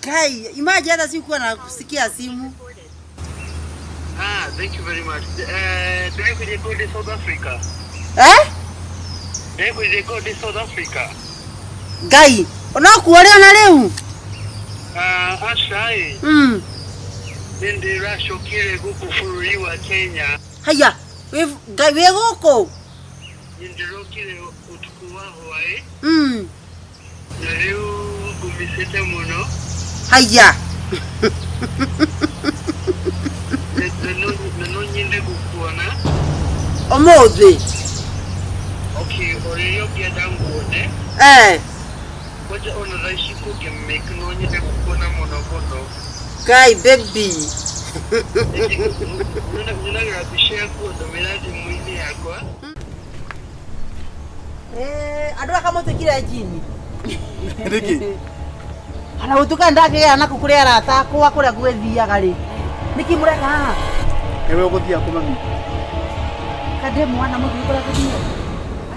Kai, imagine hata sikuwa na kusikia simu. Thank you very much. They will go to South Africa. They will go to South Africa. Gai, unakuolewa na leo? Ashai. Nende rasho kile guku fururi wa Kenya. Haya, gai we goko. Nende kile utuku wao wae. Na leo gumisete muno. Haya. No nyinde gukuona. Omothe. Okay, oreyo kia danguone. Waja ona raishi kuke make no nyinde gukuona muno muno. Kai baby. Nuna grabishia kuondo meladi mwini yakwa. Adua kama tukira jini. Riki. Ana utuka ndake ana kukurera atakwa kure gwethia gari. Niki mureka haha. Ewe ugothia ku mami. Kade mwana mugi kura kuthia.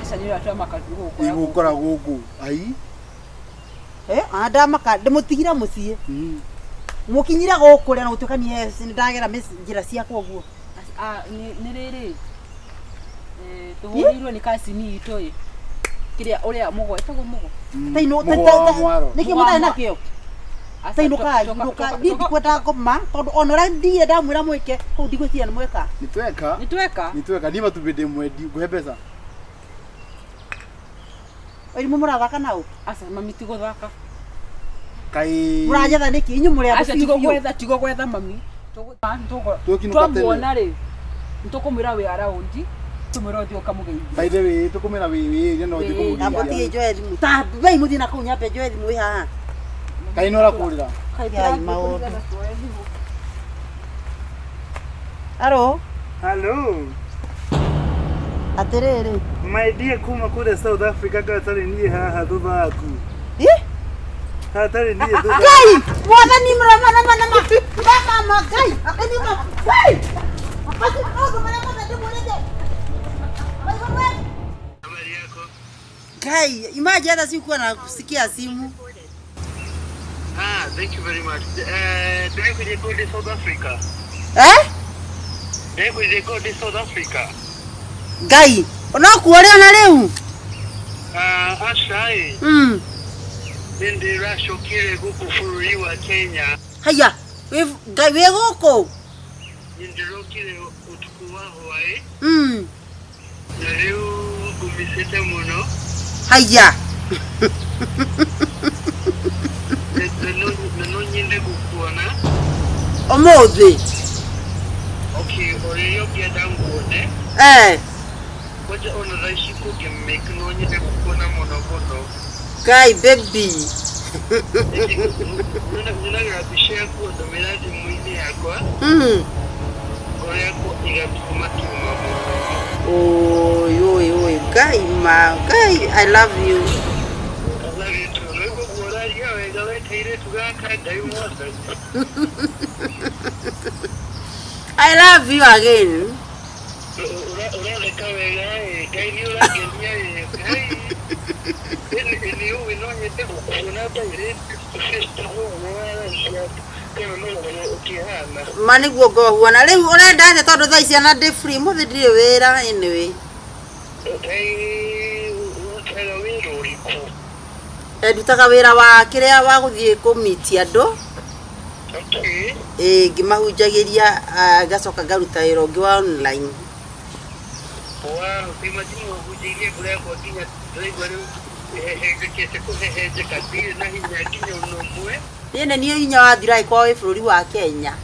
Aca ni atwa makathugo kwa. Igukora guku. Ai. Anda maka ndimutigira mucie. Mukinyira gukure na utuka ni ndagera njira cia koguo. Ni riri. Tuhurirwe ni kasi ni itoye. Kiria uria mugo etago mugo. Taino niki mutai nakio. Tainuka inuka ndi kwenda ngoma tondu onora ndie ndamwira mwike ku ndigwicia ni mweka. Nitweka ni matubinde mwendi nguhe mbeca. Oi mumurathaka nao. Aca mami tigo thaka. Kai murajetha niki inyu muri aca tigo gwetha mami. Twamwona ri ntukumira wi araundi tumira thio kamugeithia. By the way tukumira wi no thiko aboti joe thimu ta bei muthina ku nyambe joe thimu wi haha. Kai no rakurira. Kai maundu. Hello. Aterere. My dear kuma kule South Africa gatari ni haha thutha aku. Hatari ni thutha. Kai, mwana ni mrama mama kai. Akani mama. Kai. Basi ogo mama ndimulete. Habari yako? Kai, imagine hata sikuwa na kusikia simu. Thank you very much. They will go to South Africa. They will go to South Africa. Gai, unakuolewa na leo? Ashai. Nende rasho kile guku fururi wa Kenya. Haya, gai we goko. Nende kile utuku wao wae. Na leo gumisete muno. Haya. No nyinde gukuona. Omothe. Okay, oreyo kia danguone. Waja ona raishi kuke make no nyinde gukuona muno muno. Kai baby. Nuna grabishia kuondo meladi mwini yakwa. Oreya ku igapuma kiuma muno. Oi, Kai ma, Kai, I love you. I love you again. Mani guogo huana leo urenda nde tondu thaa ici na ndi free muthi ndire wira anyway. Ndutaga wira wa kiria wa guthie kumiti andu. Ngimahunjagiria gacoka ngaruta wira ungi wa online. Niĩ nĩ hinya wa thira kwa wĩ bũrũri wa Kenya.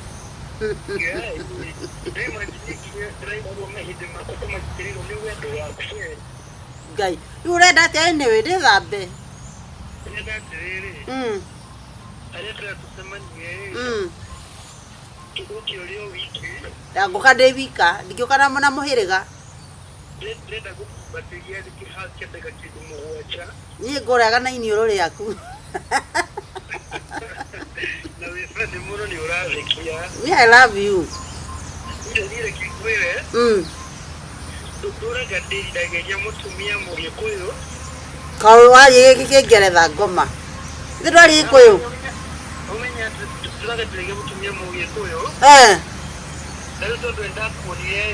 Ngai, urenda atĩa anyway ndĩthambe? Ngũka ndĩ wika, ndingĩũka na mũhĩrĩga. Niĩ ngũrega na iniũrũ rĩaku. I love you. Kau wari giki ngeretha ngoma. Ndwari Gikuyu. turageterege gutumia mugitu uyu rero twenda kurie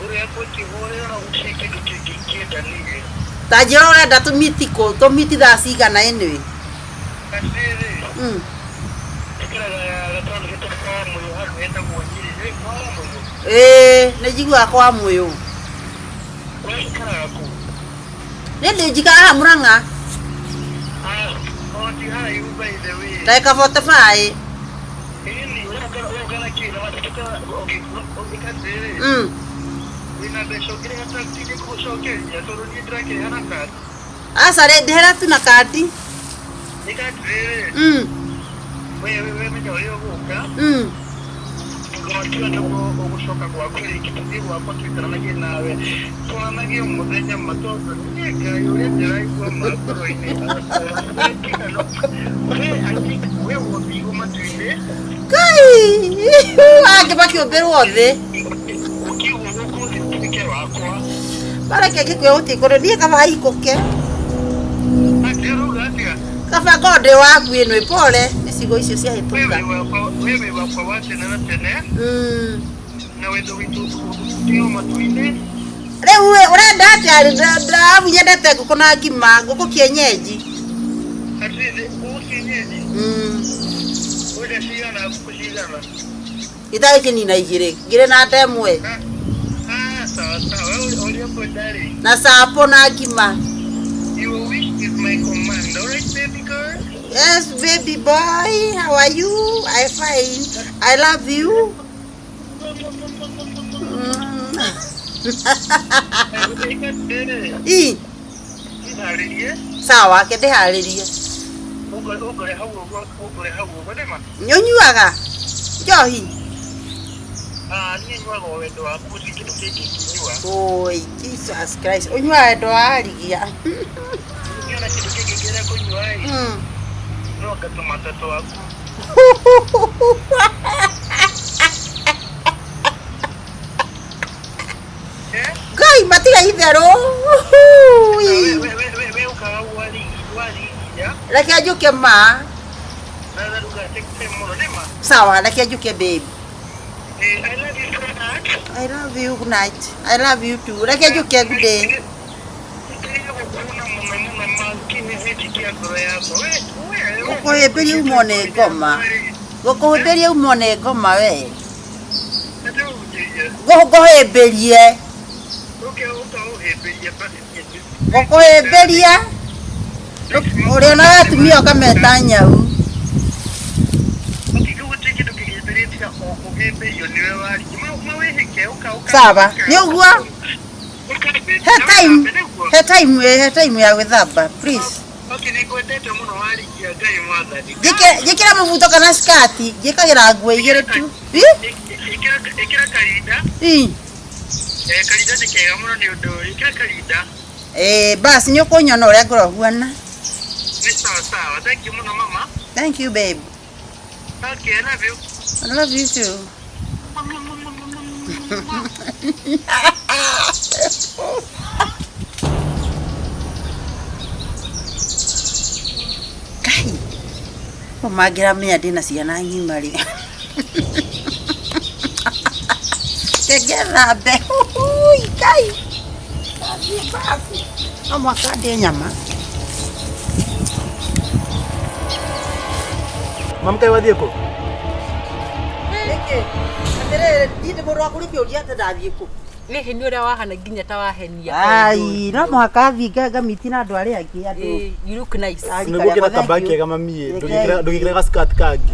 uria kutihorera ushike kikikienda nige tajira urenda tumitiko tumiti thaa cigana ene kasiri gatano gitaka muyo haru enda guonyire nä njigua kwa mwä å nä ndä njikara må rang'a ndagä ka 45 aca rä ndä hera tu na kadi gushoka kwa kweli kituzi wako tukaranaje nawe tuanage umuthenya matoto nega yule ndiraigwa makoro ine we wobi umatwire kai age bakioberwo the ukiwo guko ndike wakwa bareke gikwe utikoro nie kaba ikoke ateruga atia kaba gode waku ino ipole isigo icio cia hituka wewe wakwa watene na tene na wedo witu tio matwine riu urenda atari ndamunyendete nguku na ngima nguku kienyeji atire nguku kienyeji uria ciana nguku cigana ithai kinina igiri ngire na ndemwe sawa sawa uria kwendari na sapo na ngima. Your wish is my command, alright baby girl? Yes baby boy, how are you? I'm fine. I love you. Sawa ke ndiharirie nyonyuaga njohi oi Jesus Christ unyua wendo wa harigia Gai matiga itherũ reke njuke ma sawa reke njuke babe I love you good night I love you too reke njuke good day gukuhimbiria umone ngoma gukuhimbiria umone ngoma we gukuhimbirie gukuhimbiria uria na atumia ukameta nyau sawa ni uguo he time ya gwithamba please jikira mubuto kana skati jikagira nguo igire tu ikira karinda karinda tikega muno ni undu ikira karinda basi nyokunyona uria ngorohuana ni sawa thank you muno mama thank you babe okay I love you too kai magira menya ndina ciana ngima ri tegera be kai basi amaka de nyama mamkai wathieko Niki, atere ndite murwa kuri kioria ta ndathieko. Ni heni uria wahana nginya ta wahenia. Ai, no muhaka thinga miti na andu ari angi andu. You look nice. Niguo kira kabaki kega mamie, ndugikira ga skirt kangi.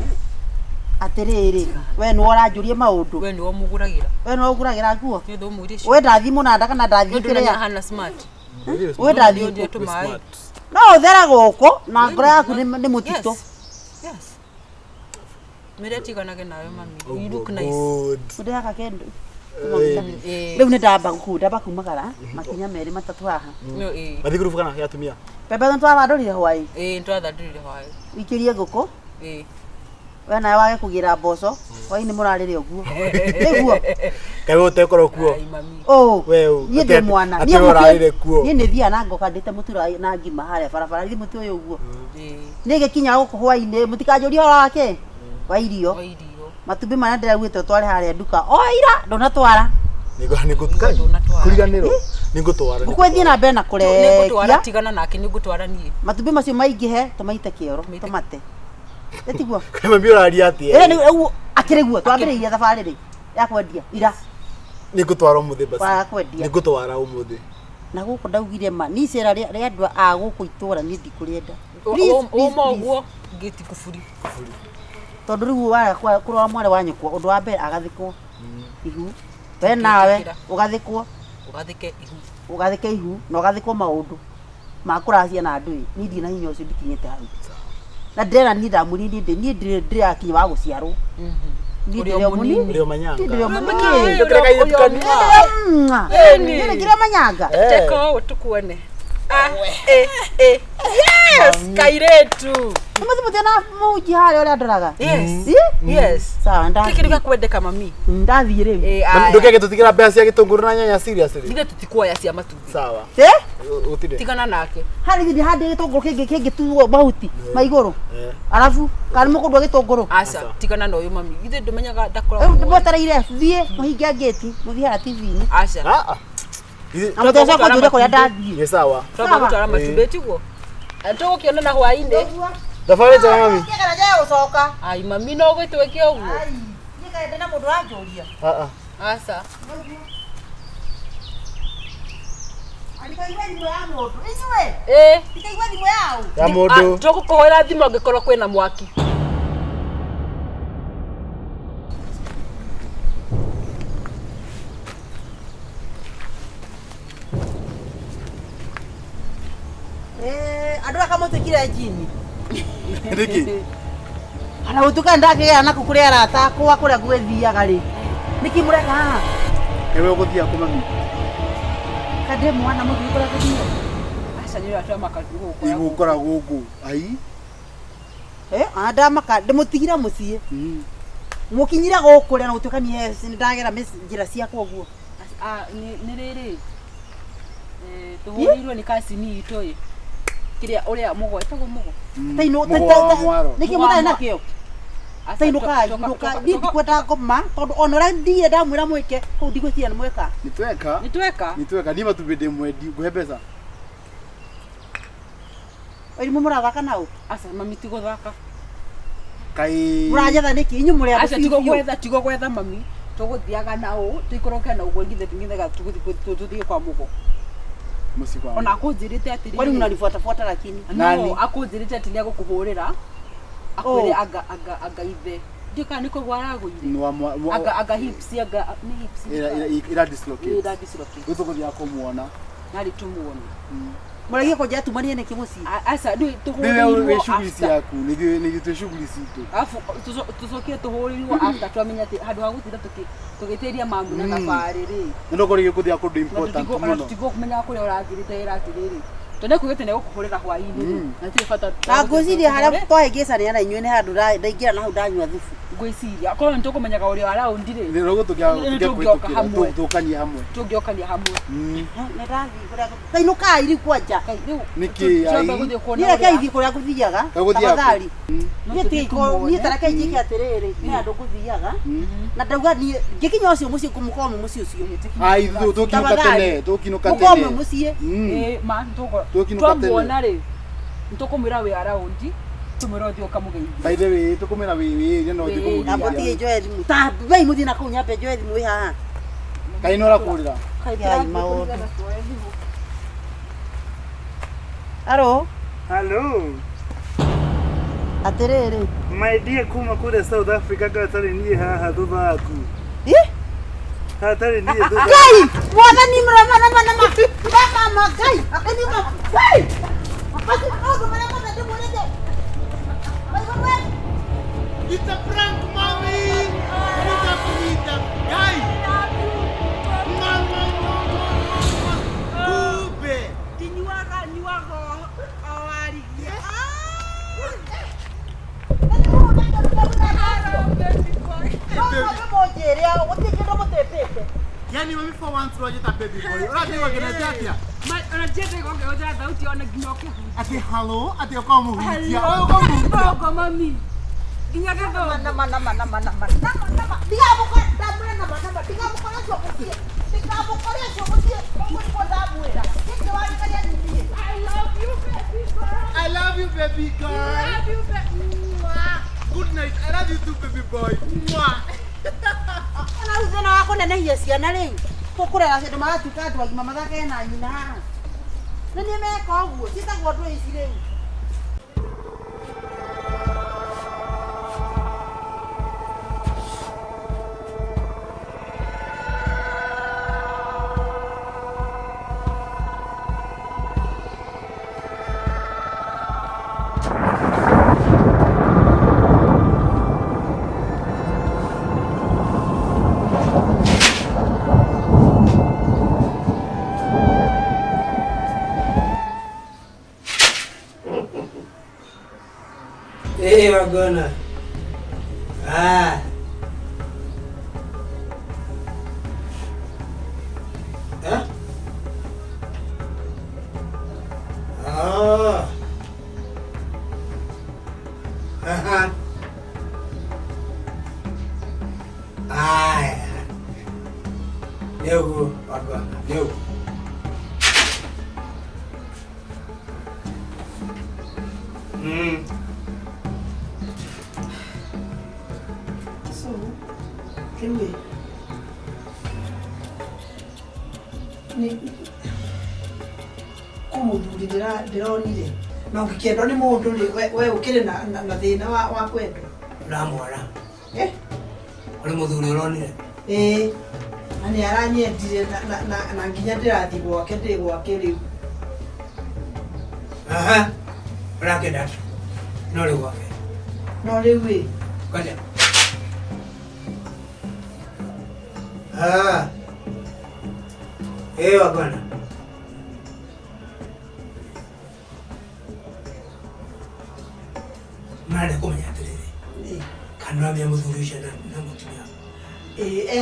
Atiriri, we ni uranjurie maundu. We ni omuguragira. We ni oguragira nguo. Ni ndo muri cio. We ndathi munanda kana ndathi kire ya hana smart. We ndathi ndio tumai. No uthera guko na ngoro yaku ni mutito. Yes. Mereti kana nawe mami. You look nice. Ndeka kendo. Leo ndaba kukunda bakumagara makinya meri matatu haha. Bathiguru kana ya tumia. Bebe ntwa badorire hwai. Ntwa dadorire hwai. Ikirie guko. we nawe wage kugira mboco hwaini murarire uguo niguo kai utekoro kuo oh we nie ndi mwana nie murarire kuo nie ni thia na ngoka ndite mutura na ngima haria barabara ndi mutu uyu uguo nige kinya guku hwaini mutikanjuria wake wa irio matumbi mana ndiragwite tware haria nduka oira ndonatwara nigutuka kuriganiro nigutwara ukwethie na mbere na kurekia nigutwara tigana nake nigutwara nie matumbi macio maingihe tumaite kioro tumate etiguo kama biuraria ati akiriguo twambiriirie thabarĩ rĩ ya kwendia ira nigutwara umuthi basi wa kwendia nigutwara umuthi na guku ndaugire ma ni cera ria andu a guku itũra ni ndikurienda uma uguo ngiti kufuri tondu riu wa kurora mware wa nyukwa undu wa mbere agathikwo ihu we nawe ugathikwo ugathike ihu na ugathikwo maundu ma kuracia na andu ni ndi na hinya ucio ndikinyete hau na ndĩrera ni ndamuri ni ndĩrĩ akinya wa guciarwo ni ndĩrĩ munini ndio manyanga ndio munini ndũkĩreka itukania ni kira manyanga teko utukuone yes kairetu muthimuthia muji haria uria ndoraga yes sawa ndakiriga kwendeka mami ndathie riu ndũkege tũtigĩra mbeca cia gĩtũngũrũ na nyanya seriously ndire tutikuoya cia matumbi sawa utire tigana nake hari ndi handi gĩtũngũrũ kĩngĩ tuo mahuti maigũrũ arafu kana mũkũndwa gĩtũngũrũ aca tigana na uyu mami ithe ndumenyaga ndakora mwetereire thie muhingia ngeti muthie ha TV-inĩ aca amutesa kwa ndure kwa ndathie ni sawa twagutwara matumbi tiguo tugukiona na hwaini thabarĩ njega mami kĩgera gĩa gũcoka ai mami no gwĩtwĩke ũguo ai niĩ kaĩ ndĩna mũndũ wanjũria aca alikaigua thimũ ya mũndũ inyuĩ ikaigua thimũ yao ya mũndũ tũgũkũhoera thimũ angĩkorwo kwĩna mwaki andũ akamũtĩkire njini niki ana gũtuka ndakĩgera na kũrĩa arata akwa kũrĩa gwĩthiaga rĩ nĩkĩ mũreka haha kewe ũgũthia kũ mami kande mwana mũthii kũrĩa gũthia aca nĩ ũratwa makatugũ igũkora gũkũ ai ndamaka ndĩmũtigire mũciĩ mũkinyire gũkũ rĩa na gũtuka niĩ ndagera njĩra ciakwa ũguo nĩ rĩrĩ tũhũrĩirwo nĩ kacini itũ ĩ kiria uria mugo etagwo mugo taino niki mutai nakio taino kai nduka ndi kwenda ngoma tondu onora ndie ndamwira mwike ku ndigwiciana mweka nitweka ni matubinde mwendi nguhe mbeca eri mumurathaka nau aca mami tiguthaka kai murajetha niki inyu muri aca tigo gwetha mami tuguthiaga nau tuikoroke na ugo ngithe tuthie kwa mugo musiko ona akunjirite atiri kwani mnalifuata lakini no akunjirite atiri ya gukuhurira akwire aga ithe ndika niko gwaraguire aga hips ni hips ira dislocate utukuthia kumuona nari tumuona muragie koja tumanie niki muci aca ndu tuhurirwo shughuli ciaku ni tu shughuli citu afu tucokie tuhurirwo after twamenya ati handu ha gutinda tugitiria mamu na thabarĩ rĩ ndokori gikuthia kundu important muno tutigo kumenya kuria urathirite iratiriri tone kuigite ne gukuhurira hwaini na tiri bata na ngwiciria haria twahĩngĩcania na inyuĩ nĩ handũ ndaingĩra na hau ndanyua thubu ngwiciria korwo nĩ tũkũmenyaga ũrĩa araũndi rĩ nĩ rũgũ tũkania hamwe tũngĩokania hamwe nĩ ndathi kũrĩa tainũkai rĩu kwanja nĩkĩ niĩ keithi kũrĩa ngũthiaga tafadhali niĩ tareke njĩke atĩrĩrĩ nĩ andũ ngũthiaga na ndauga niĩ ngĩkinya ũcio mũciĩ mũkorwo mũciĩ ũcio tũkinũka tene mũciĩ ma twamuona rĩ nĩtũkũmwĩra wĩ araundi tumwĩra ũthiĩ ũkamũgeithia by the way tũkũmwĩra wĩ no ũthiĩ abatie njoe thimũ ta wei mũthiĩ na kũu nyambe njoe thimũ ĩ haha kaĩ nĩ ũrakũrĩra kai maũndũ alo atĩrĩrĩ my dear kuma kule South Africa gatarĩ niĩ haha thutha waku hatarĩ niĩ thutha kai mwathani mama kai akani mama kai basi ogo mara mama ndimulete It's a prank mommy nitakuita kai Ube niwago awari Utikira mutepete. Yani mami for once rojeta baby boy. Ora ndiwa genetia. Mai anajeta gonge oja dauti ona ginoke. Ati hello, ati kwa muhitia. Kwa mami. Ginyaka do. Nama. Diga buka damre nama. Diga buka sio kusia. Diga buka sio kusia. Kwa damwera. Kike wani kaya nini? I love you baby girl. Good night. I love you too baby boy. Ana uzena wako nene hiesi anale. Kukurera cendu magatuka andu agima mathake na nyina. Nini meka uguo? Sitagwo andu ici riu. Hey, Wagona. Ah. Huh? Oh. Ah. Leo, Wagona. Leo. Kiwe. Ni kumuthuri ndironire na ukienda ni mundu we ukire na thina wa kwenda Ramwara. Uri muthuri uronire? Ani aranyendire na nginya ndirathi gwake ndi gwake riu. Rakenda. No riu gwake. No riu wi. Kaja. Wagona. Mwana kumenya atiriri. Kanwa ya muthurisha na mutumia.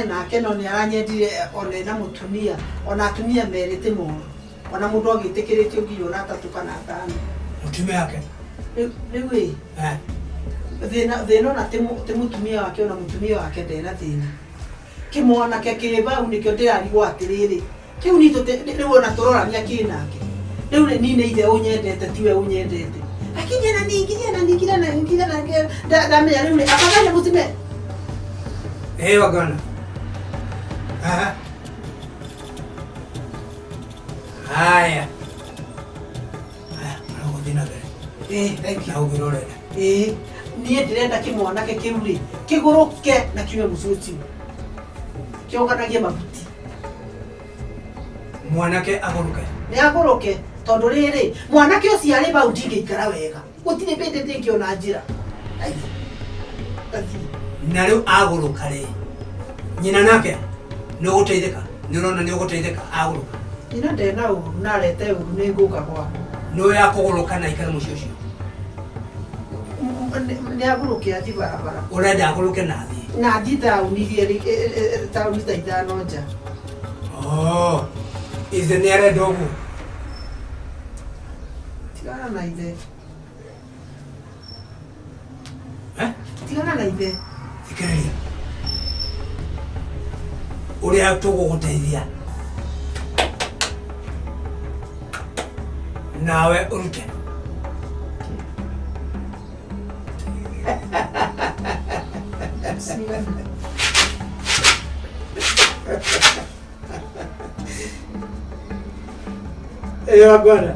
Nake no ni aranyendire ona na mutumia. Ona atumia merite muno. Ona mundu agitikiritio nginya ona 3 kana 5. Mutumia yake. Riu wi. Thina na ti mutumia wake ona mutumia wake ndena thina. Kimwana ke kibau nikyo ndirarigwo atiriri. Kiu ni riu ona turorania kinake. Riu ni ithe unyendete tiwe unyendete. Akinya na ningira na ndamenya riu akaganya mutime. Wagona. Haya. Rogo dina bere. Thank you. Augirore. Ni ndirenda kimwana ke kiu ri kiguruke na kiwe mucuci. Kionganagie mabuti. Mwanake aguruke. Ni aguruke tondu riri mwanake ucio ari bau ndingeikara wega. Gutire bende ndingiona njira. Na riu aguruka ri. Nyina nake ni guteithika. Ni urona ni guteithika aguruka. Ina ndena uru na rete uru ni nguka kwa. No ya kuguruka na ikara mucio ucio. Ni aguruke athi barabara. Urenda aguruke na thi. Na thi tauni ri tauni ta ithano nja. Ithe ni arenda uguo. Tigana na ithe. Tigana na ithe. Thikiriria. Uria tuguguteithia. Nawe urute. Wagona.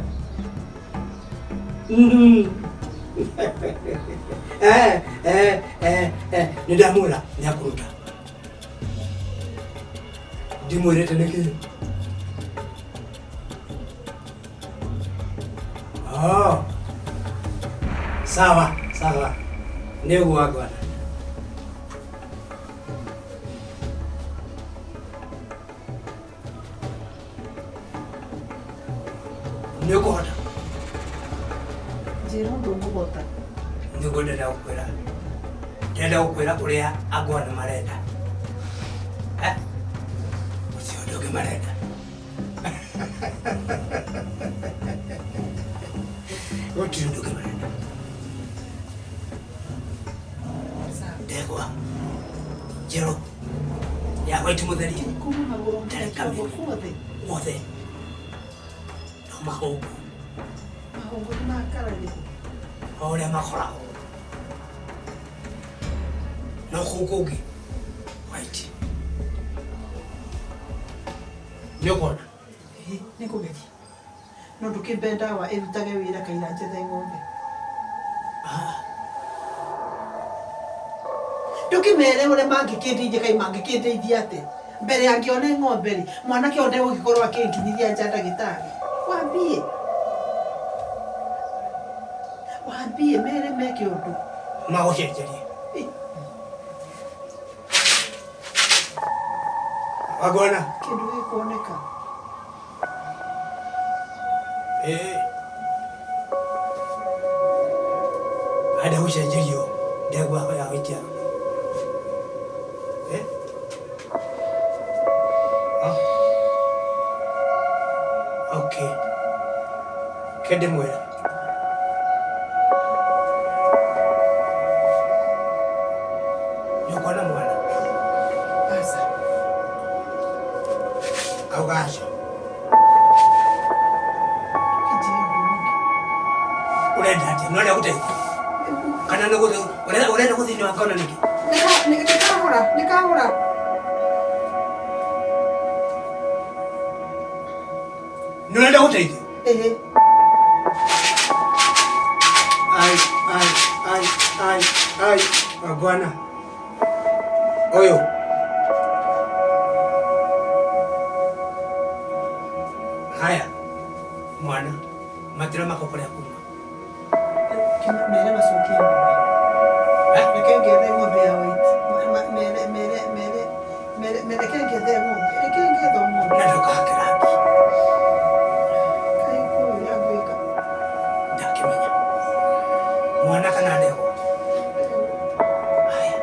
Nindamura nyakuruta. Ndimwirete niki. Sawa. Niguo Wagona. Nikuhota. Njira ndungugota. Niguo ndenda gukwira. Ndenda gukwira uria agwana marenda. Usiondoke Marenda. Usiondoke Marenda. Ndegwa. Jero. Ya waitu mutheri. Mothe. No mahungu. Mahungu ni makararia. Oria makoragwo. No kukungi. White. Nyokona. Nĩ kũgeria. No ndũkĩmbe ndawa ĩrutage wĩra kaira njethe ng'ombe. Ndũkĩmere ũrĩa mangĩkĩndeithia kai mangĩkĩndeithia atĩ. Mbere angĩone ng'ombe rĩ, mwanake ũrĩa ũngĩkorwo akĩnginyithia nja ndagĩtarĩ. Wambie. Wambie mere meke ũndũ. Magũcenjerie. Wagona. Kĩndũ gĩkuoneka. Ada gũcenjerio ndegwa ya gũitia. Okay. Kende mwera. Nyokona mwana. Asa. Augasho. Kijiji. Urenda ati none gũteithia. Kana nĩ gũthiĩ urenda gũthiĩ ni wakona niki. Nikahũra. Nurenda gũteithia. Ai. Wagwana. Oyo. Haya. Mwana. Matira makopole akuma. Mere macokie ng'ombe. Reke ngethe ng'ombe ya white. Mere reke ngethe ng'ombe. Reke ngethe ng'ombe. Na ndũkakĩrangi. Kaĩ kũĩ ya gwĩka. Ndakĩmenya. Mwana kana ndegwa. Haya.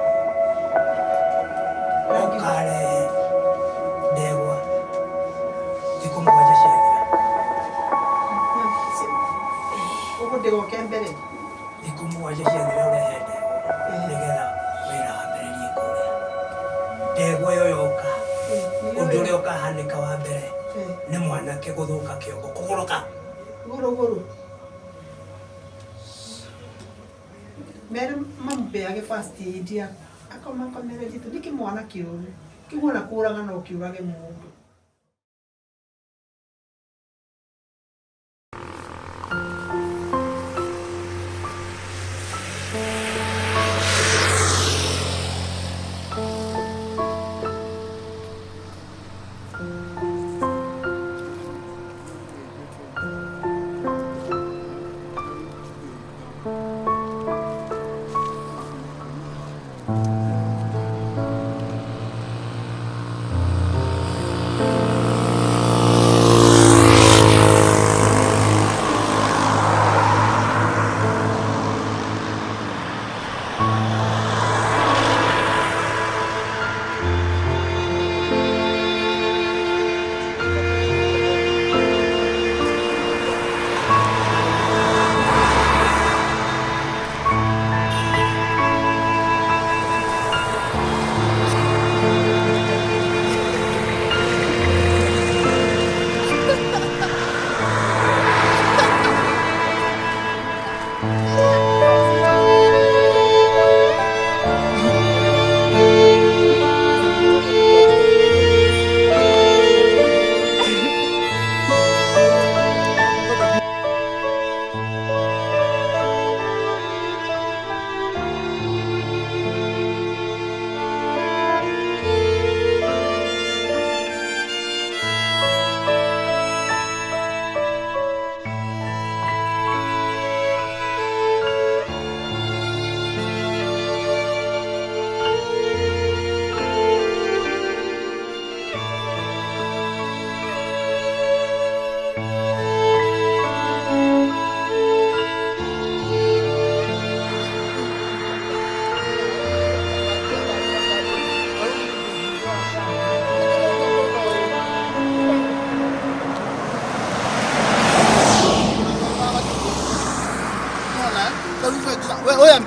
Okare ndegwa. Thikũ mũgwanja ciathira. Ũguo ndĩgoke mbere. Thikũ mũgwanja ciathira ũrehe ndegwa. Nĩgetha wĩra wambĩrĩrie kũrĩa. Ndegwa ĩyo yoka. Ũndũ ũrĩa ũkahanĩka wa mbere nĩ mwanake gũthũka kĩongo kũgũrũka. Gũrũ. Mere mambeage first aid ya. Akomere jitu nĩkĩ mwana kĩũru. Kĩmwana kũraga no kĩũrage mũndũ.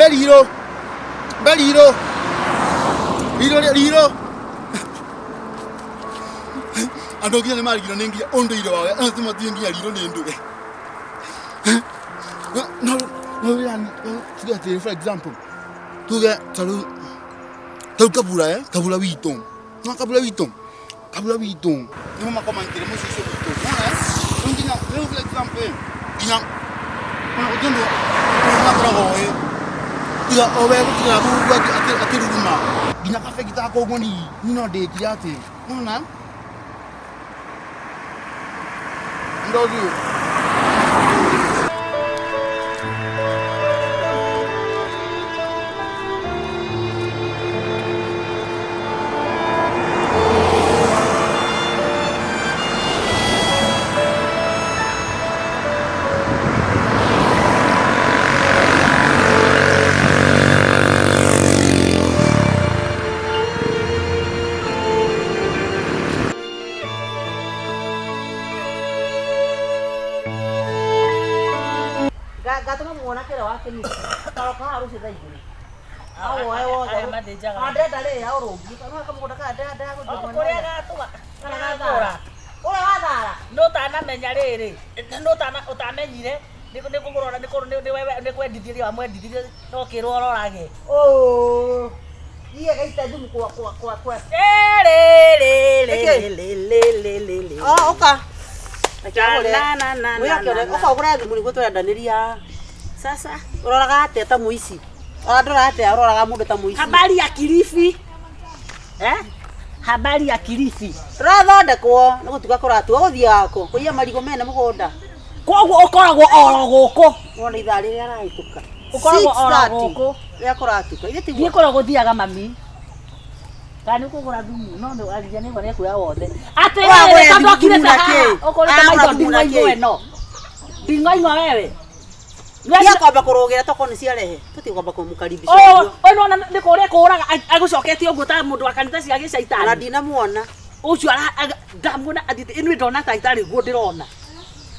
Beliro. Ando kia ne mari kino nengia ondo iro wawe. Antu matiengia liro nendo. No yani. Tuga for example. Tuga talu kabula witon. No kabula witon. Ni mama komantire mo sisi witon. No ndina for example. Ina. Ono otondo. Ono brago Tiga owe tiga buat ati rumah. Gina kafe kita ko ngoni. Nino de kiate. Nona. Ndogi. Gato no muona kera wake ni. Kalau kau harus itu ini. Awo. Ada dale ya orogi. Kalau kamu udah ada aku juga. Kore gato wa. Kana ada. No tana menyarere. No tana utamenyire. Niko ngorora niko ndithiri wa mwe ndithiri no kirwo rorage. Oh. Iya kaita dum kwa. Le. Oh, oka. Na. Oka ukora thimu ni gutwendanĩria. Sasa uroraga ate ta muici. Ndora ate uroraga mundu ta muici. Habari ya Kilifi. Habari ya Kilifi. Turathondekwo nĩ gũtuga kũratua gũthiĩ yako kũiya marigo mene mũgũnda. Koguo ukoragwo oro gũkũ. Wona ithaa rĩrĩa arahĩtũka. Ukoragwo oro gũkũ. Rĩrĩa kũratuka. Thiĩ kũrĩa gũthiaga mami. Kana kugura thumu no ndo aria nĩ ngore kuya wothe. Ate wewe tandokire ta ukorete maitho ndingo eno. Ndingo wewe. Nĩa kwamba kũrũgĩra toko nĩ ciarehe. Tũtikwamba kũmũkaribisha. No nĩ kũrĩa kũraga agũcoketie ũguo ta mũndũ wa kanitha cia gĩcaitani. Na ndinamuona. Ucio ndamuona athite inu ndona ta itari guo ndirona.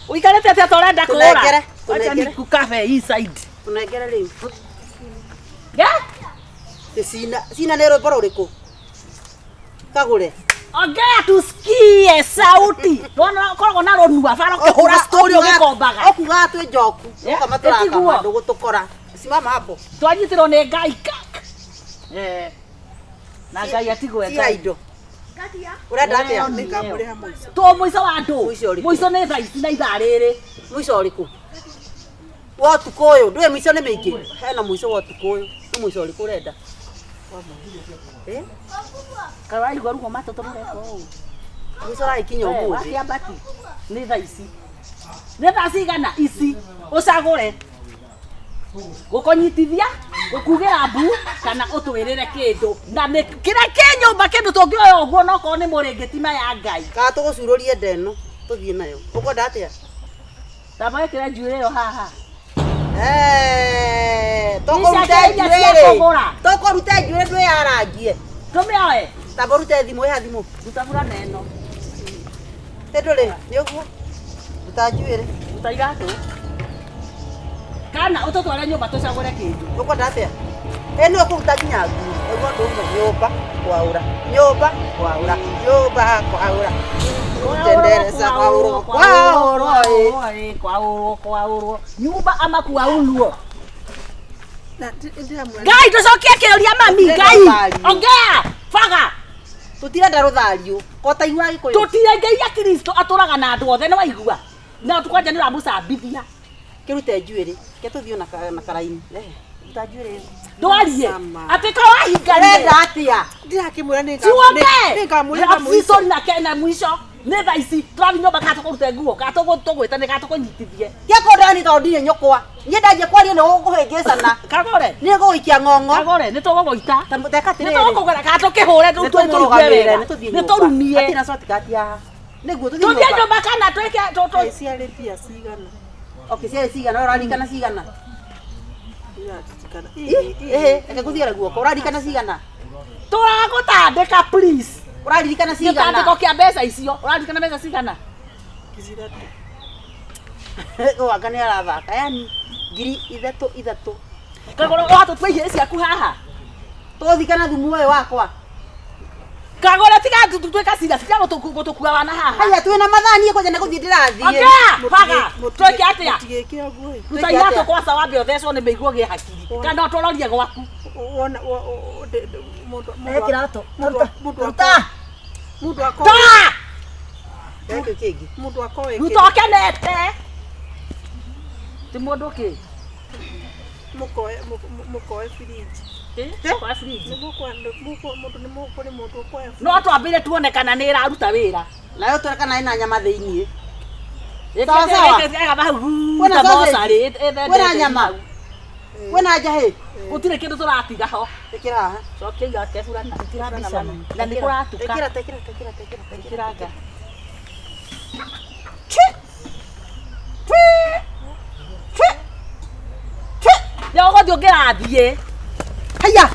Uikarete ate atorenda kũra. Acha ni kukafe inside. Tunengere rĩu. Ya? Sina nĩ rwĩmbo rũrĩkũ? Kagure. Ongea tusikie sauti. Ndona koragwo na ronua bara kuhura story ugikombaga. Okuga atwe njoku. Oka maturaka mandu gutukora. Simama hapo. Twanyitirwo nĩ Ngai kak. Na Ngai atigwe Ngai. Indo. Urenda atia? Nikamuriha muico. To muico wa ndu. Muico nĩ thaa ici na ithaa rĩrĩ. Muico ũrĩkũ? Wa ũtukũ ũyũ. Ndũĩ muico nĩ mĩingĩ. Hena muico wa ũtukũ ũyũ. Nĩ muico ũrĩkũ urenda? Karai gwarugo matoto mureko. Muico raikinya ũmũthĩ. Wakiambati. Nĩ thaa ici. Nĩ thaa cigana ici. Ucagũre. Gũkonyitithia, gũkugĩra mbu kana ũtwĩrĩre kĩndũ. Na nĩ kĩrĩa kĩ nyũmba kĩndũ tũngĩoya ũguo no korwo nĩ mũrĩngĩtima ya Ngai. Kana tũgũcurũrie ndeno tũthiĩ nayo. Ũkwenda atĩa? Tamba ĩkĩra njuĩrĩ ĩyo haha. Tũkũruta njuĩrĩ ndwĩ yarangie. Tũmĩoe. Tamba ũrute thimũ ĩha thimũ. Ruta burana ĩno. Ndũrĩ nĩ ũguo. Ruta njuĩrĩ. Ruta iratũ. Kana ũtũtware nyũmba tũcagũre kĩndũ. Ũkwenda atĩa? Ĩno ũkũruta nginya nguo. Ũguo ndũ nyũmba kwaura. Nyũmba kwaura. Tendereza kwaurwo. Nyumba ama kwaurwo. Ngai tucokie kĩũria mami Ngai. Ongea. Faga. Tutirenda rũthario. Kota igua Gĩkũyũ. Tutirengeria Kristo atũraga na andũ othe nĩ waigua. Na tukwanja nĩ ramũcambithia. Kĩrute njuĩrĩ. Ke tũthiĩ na karaini. Ruta njuĩrĩ. Ndwarie. Atĩ kawahinga renda atĩa? Ndirakĩmwĩra nĩngamwĩra na kena mwisho. Nĩ thaa ici tũrathiĩ nyũmba kana tũkũrute nguo kana tũgwĩtane kana tũkũnyitithie. Kĩakũndani tondũ ndirĩ nyũkwa. Niĩ ndanjia kwaria nĩ ũkũhĩngĩcana. Kagore. Nĩ gũgũikia ng'ong'o. Kagore nĩ tũgũgũita. Teka atĩrĩrĩ. Nĩ tũgũkũgera kana tũkĩhũre tũtũrũmie wega. Nĩ tũrumie. Atina shortcut ya. Nĩguo tũthiĩ nyũmba. Tũthiĩ nyũmba kana twĩke ciarĩ pia cigana. Okay, ciarĩ cigana ũrarikana cigana? Reke gũthiĩra guoko. Ũrarikana cigana? Tũragũtandĩka please. Ũraririkana cigana? Gĩtandĩko kĩa mbeca icio. Ũraririkana mbeca cigana? Wanga nĩ arathaka. Yani ngiri ithatũ. Kagore watu twihie ciaku haha. Tuthikana thumu we wakwa. Kagore tiga tutweka cira cia gutukua wana haha. Haya twina mathani ko jana guthie ndirathie. Okay, paga. Tweke atia. Tigeke oguo. Tutaiato kwa sababu yothecwo ni meiguo gi hakiri. Kana utororie gwaku. Wona mundu Ekirato. Mundu akwa. Ta! Eke kingi. Mundu akwa. Rutokenete. Ti mundu ki. Mukoe fridge. Kwa fridge. Mundu kwa. No twambire tuone kana ni iraruta wira. Nayo turekana ina nyama thiini. Sawa sawa. Ega bahu. Kwena sausage. Kwena nyama. Kwena njahi. Gutire kindu turatiga ho. Tekira haha. Cokia iga kebura na Tirabisa. na ni kuratuka. Tekira. Ya ugothi ungirathie. Haya.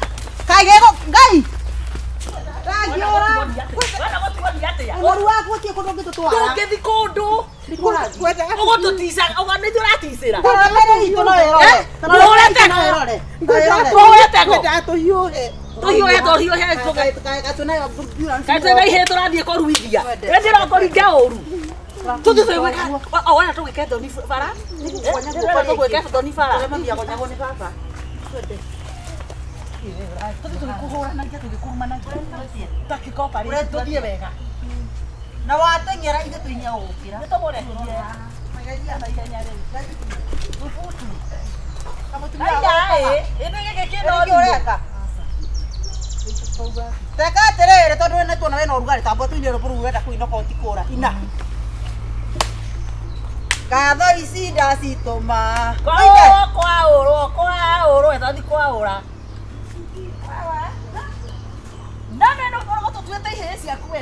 Kagego ngai. Ragiora. Wana gotwoni atia. Moru waku utie kundu ngitutwara. Tungithi kundu. Ugotutisa, uganithio ratisira. Mere itu no erore. Muhurete. Muhurete go. Tuhiuhe. Tuhiuhe. Katuna burburan. Kaitena ihe turathie koruithia. Endira koringa uru. Tututhe weka. Wana tugike doni bara. Tugike doni bara. Mami yako nyago ni baba. Tugikuhura na ngia tugikurumana. Takikopa ri. Tuthie wega. Na watengera ithe tuinya ukira. Nitomore. Magaria na ihenya ri. Tufutu. Kama tumia. Aya, ene geke kino Ureka. Teka terere tondu ne tuona wena urugari tambo tuine ro buru wenda kuinoka utikura. Ina. Gatho ici ndacituma. Kwaũrwo etathi kwaũra. Name no korwo tutuĩte ihĩĩ ciaku we.